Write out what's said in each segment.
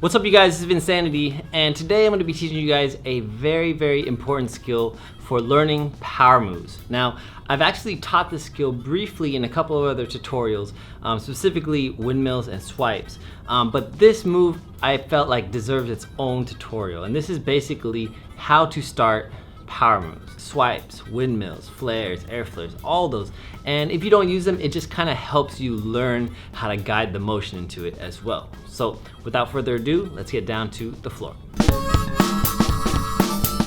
What's up, you guys? This is Vincanity, and today I'm going to be teaching you guys a very important skill for learning power moves. Now, I've actually taught this skill briefly in a couple of other tutorials, specifically windmills and swipes. But this move I felt like deserves its own tutorial, and this is basically how to start power moves. Swipes, windmills, flares, air flares, all those. And if you don't use them, it just kind of helps you learn how to guide the motion into it as well. So without further ado, let's get down to the floor.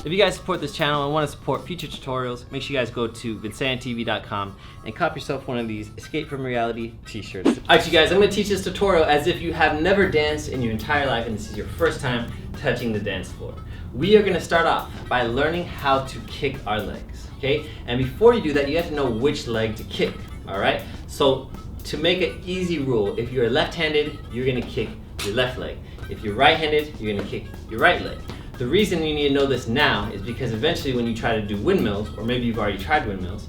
If you guys support this channel and want to support future tutorials, make sure you guys go to VincaniTV.com and cop yourself one of these Escape from Reality t-shirts. Alright, you guys, I'm going to teach this tutorial as if you have never danced in your entire life and this is your first time touching the dance floor. We are going to start off by learning how to kick our legs, okay? And before you do that, you have to know which leg to kick, alright? So to make an easy rule, if you're left-handed, you're going to kick your left leg. If you're right-handed, you're going to kick your right leg. The reason you need to know this now is because eventually when you try to do windmills, or maybe you've already tried windmills,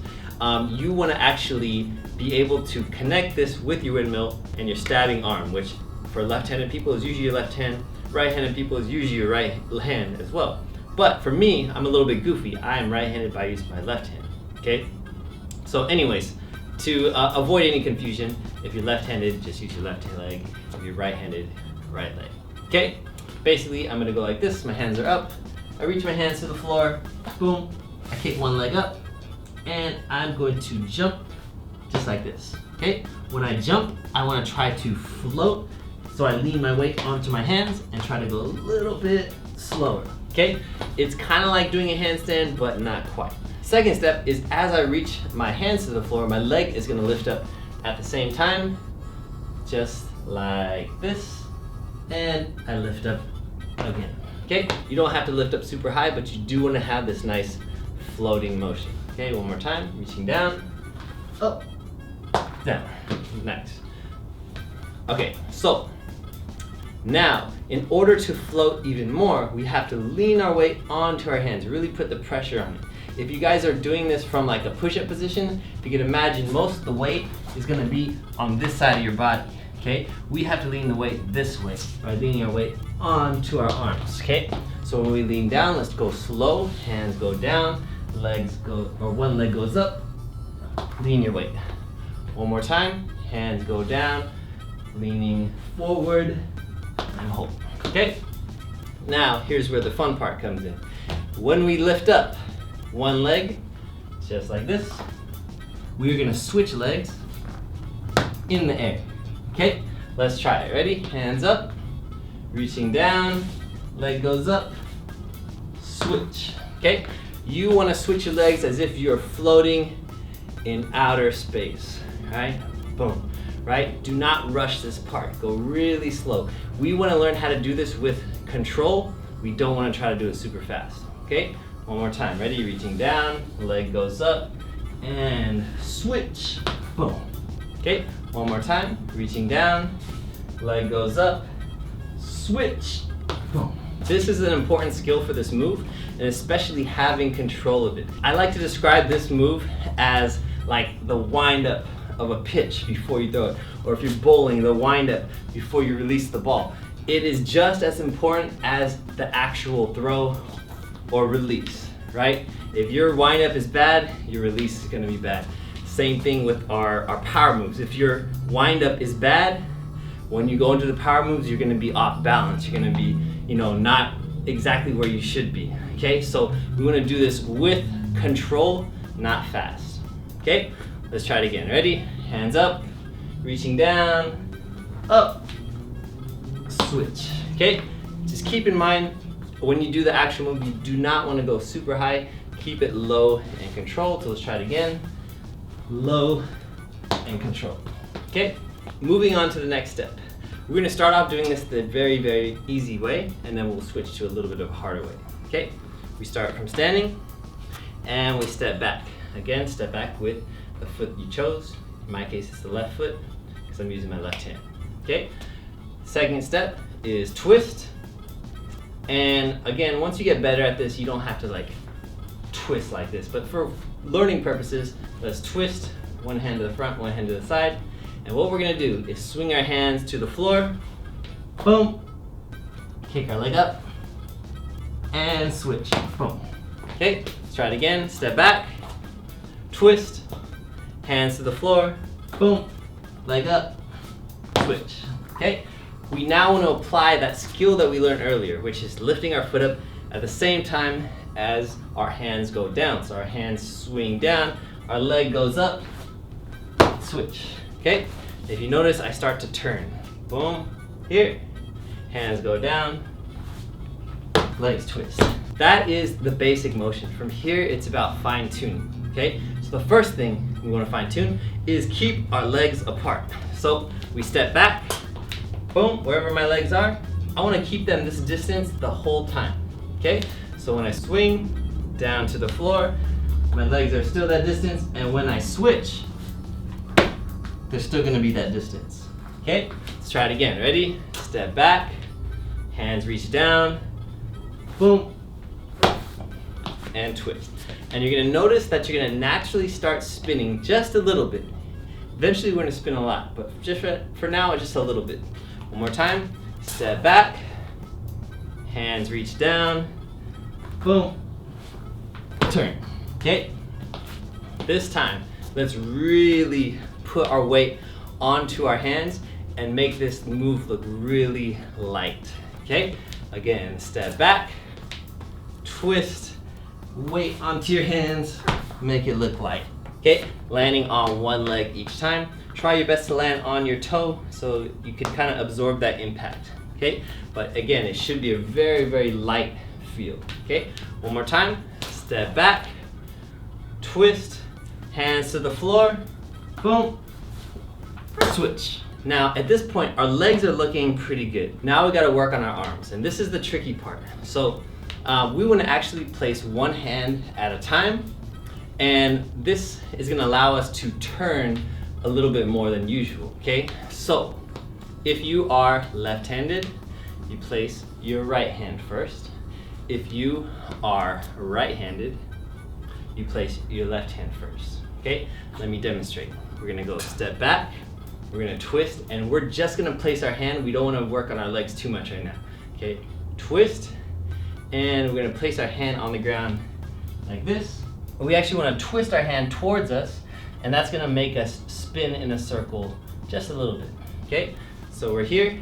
you want to actually be able to connect this with your windmill and your stabbing arm, which for left-handed people is usually your left hand, right-handed people is usually your right hand as well. But for me, I'm a little bit goofy. I am right-handed, but I use my left hand, okay? So anyways, to avoid any confusion, if you're left-handed, just use your left leg. If you're right-handed, right leg, okay? Basically, I'm gonna go like this, my hands are up, I reach my hands to the floor, boom, I kick one leg up, and I'm going to jump just like this, okay? When I jump, I wanna try to float, so I lean my weight onto my hands and try to go a little bit slower, okay? It's kinda like doing a handstand, but not quite. Second step is as I reach my hands to the floor, my leg is gonna lift up at the same time, just like this. And I lift up again, okay? You don't have to lift up super high, but you do want to have this nice floating motion. Okay, one more time, reaching down, up, down, nice. Okay, so now, in order to float even more, we have to lean our weight onto our hands, really put the pressure on it. If you guys are doing this from like a push-up position, you can imagine most of the weight is gonna be on this side of your body. Okay, we have to lean the weight this way by leaning our weight onto our arms, okay? So when we lean down, let's go slow, hands go down, legs go, or one leg goes up, lean your weight. One more time, hands go down, leaning forward, and hold, okay? Now, here's where the fun part comes in. When we lift up one leg, just like this, we're gonna switch legs in the air. Okay, let's try it. Ready? Hands up, reaching down, leg goes up, switch. Okay, you want to switch your legs as if you're floating in outer space. Right? Boom. Right? Do not rush this part. Go really slow. We want to learn how to do this with control. We don't want to try to do it super fast. Okay, one more time. Ready? Reaching down, leg goes up, and switch. Boom. Okay, one more time, reaching down, leg goes up, switch, boom. This is an important skill for this move, and especially having control of it. I like to describe this move as like the wind up of a pitch before you throw it, or if you're bowling, the wind up before you release the ball. It is just as important as the actual throw or release, right? If your wind up is bad, your release is gonna be bad. Same thing with our power moves. If your wind up is bad, when you go into the power moves, you're gonna be off balance. You're gonna be, not exactly where you should be, okay? So we wanna do this with control, not fast, okay? Let's try it again. Ready? Hands up, reaching down, up, switch, okay? Just keep in mind, when you do the actual move, you do not wanna go super high. Keep it low and controlled. So let's try it again. Low and control. Okay, moving on to the next step. We're gonna start off doing this the very easy way, and then we'll switch to a little bit of a harder way. Okay, we start from standing, and we step back. Again, step back with the foot you chose. In my case, it's the left foot, because I'm using my left hand. Okay, second step is twist. And again, once you get better at this, you don't have to like twist like this, but for learning purposes, let's twist one hand to the front, one hand to the side. And what we're gonna do is swing our hands to the floor, boom, kick our leg up, and switch. Boom. Okay, let's try it again. Step back, twist, hands to the floor, boom, leg up, switch. Okay, we now want to apply that skill that we learned earlier, which is lifting our foot up at the same time as our hands go down. So our hands swing down, our leg goes up, switch. Okay, if you notice, I start to turn. Boom, here, hands go down, legs twist. That is the basic motion. From here, it's about fine tuning, okay? So the first thing we wanna fine tune is keep our legs apart. So we step back, boom, wherever my legs are, I wanna keep them this distance the whole time, okay? So when I swing down to the floor, my legs are still that distance, and when I switch, they're still gonna be that distance, okay? Let's try it again, ready? Step back, hands reach down, boom, and twist. And you're gonna notice that you're gonna naturally start spinning just a little bit. Eventually we're gonna spin a lot, but just for now, just a little bit. One more time, step back, hands reach down, boom, turn, okay? This time, let's really put our weight onto our hands and make this move look really light, okay? Again, step back, twist, weight onto your hands, make it look light. Okay, landing on one leg each time. Try your best to land on your toe so you can kind of absorb that impact. Okay, but again, it should be a very, very light feel. Okay, one more time. Step back, twist, hands to the floor, boom, switch. Now, at this point, our legs are looking pretty good. Now we gotta work on our arms, and this is the tricky part. So, we wanna actually place one hand at a time, and this is gonna allow us to turn a little bit more than usual, okay? So, if you are left-handed, you place your right hand first. If you are right-handed, you place your left hand first, okay? Let me demonstrate. We're gonna go step back, we're gonna twist, and we're just gonna place our hand. We don't wanna work on our legs too much right now, okay? Twist, and we're gonna place our hand on the ground like this. We actually wanna twist our hand towards us, and that's gonna make us spin in a circle just a little bit, okay? So we're here,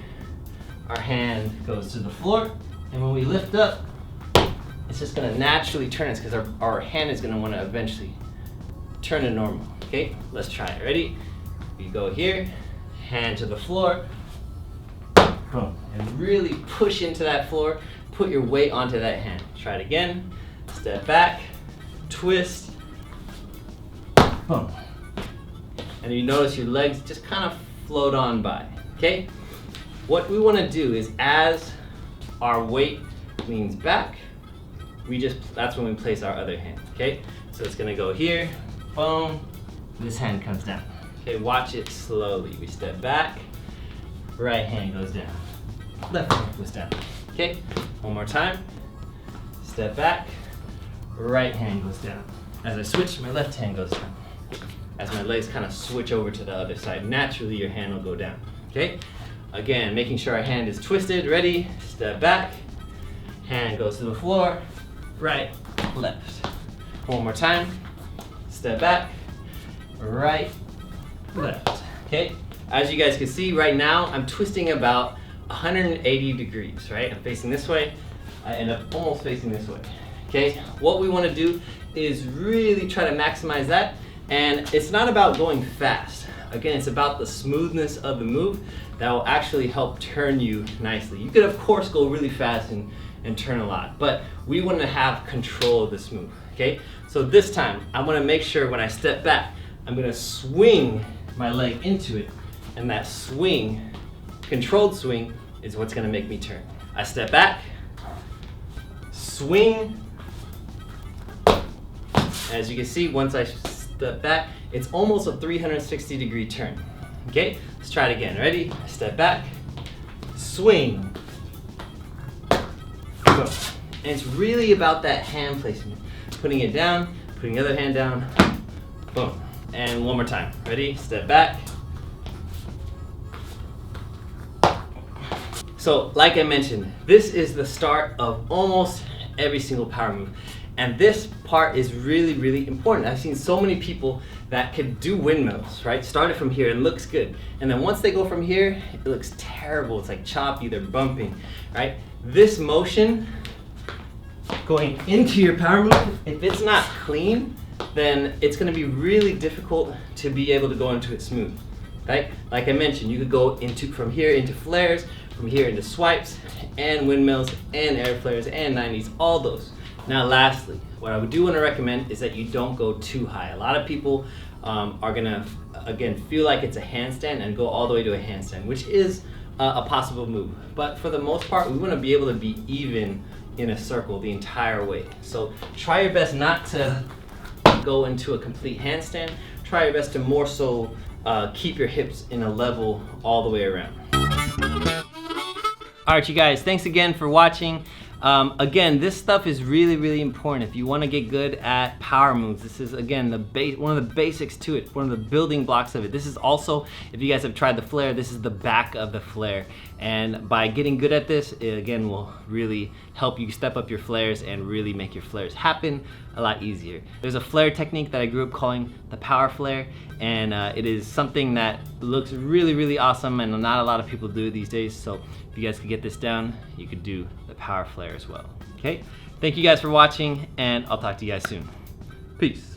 our hand goes to the floor, and when we lift up, it's just gonna naturally turn us because our hand is gonna wanna eventually turn to normal, okay? Let's try it, ready? We go here, hand to the floor, boom, and really push into that floor. Put your weight onto that hand. Try it again. Step back, twist, boom. And you notice your legs just kind of float on by, okay? What we want to do is as our weight leans back, that's when we place our other hand, okay? So it's gonna go here, boom, this hand comes down. Okay, watch it slowly. We step back, right hand goes down, left hand goes down. Okay, one more time. Step back, right hand goes down. As I switch, my left hand goes down. As my legs kind of switch over to the other side, naturally your hand will go down, okay? Again, making sure our hand is twisted, ready, step back, hand goes to the floor, right, left. One more time, step back, right, left, okay? As you guys can see right now, I'm twisting about 180 degrees, right? I'm facing this way, I end up almost facing this way, okay? What we wanna do is really try to maximize that, and it's not about going fast. Again, it's about the smoothness of the move that will actually help turn you nicely. You could of course go really fast and turn a lot, but we wanna have control of this move, okay? So this time, I wanna make sure when I step back, I'm gonna swing my leg into it, and that swing, controlled swing, is what's gonna make me turn. I step back, swing. As you can see, once I step back, it's almost a 360-degree turn. Okay, let's try it again. Ready? Step back, swing. Boom. And it's really about that hand placement. Putting it down, putting the other hand down, boom. And one more time. Ready? Step back. So like I mentioned, this is the start of almost every single power move. And this part is really, really important. I've seen so many people that can do windmills, right? Start it from here and looks good. And then once they go from here, it looks terrible. It's like choppy, they're bumping, right? This motion going into your power move, if it's not clean, then it's gonna be really difficult to be able to go into it smooth, right? Like I mentioned, you could go into from here into flares, from here into swipes, and windmills, and air flares, and 90s, all those. Now lastly, what I do want to recommend is that you don't go too high. A lot of people are gonna, again, feel like it's a handstand and go all the way to a handstand, which is a possible move. But for the most part, we want to be able to be even in a circle the entire way. So try your best not to go into a complete handstand. Try your best to more so keep your hips in a level all the way around. All right, you guys, thanks again for watching. Again, this stuff is really, really important if you want to get good at power moves. This is, again, one of the basics to it, one of the building blocks of it. This is also, if you guys have tried the flare, this is the back of the flare. And by getting good at this, it again will really help you step up your flares and really make your flares happen a lot easier. There's a flare technique that I grew up calling the power flare, and it is something that looks really, really awesome, and not a lot of people do it these days. So if you guys could get this down, you could do the power flare as well. Okay, thank you guys for watching, and I'll talk to you guys soon. Peace.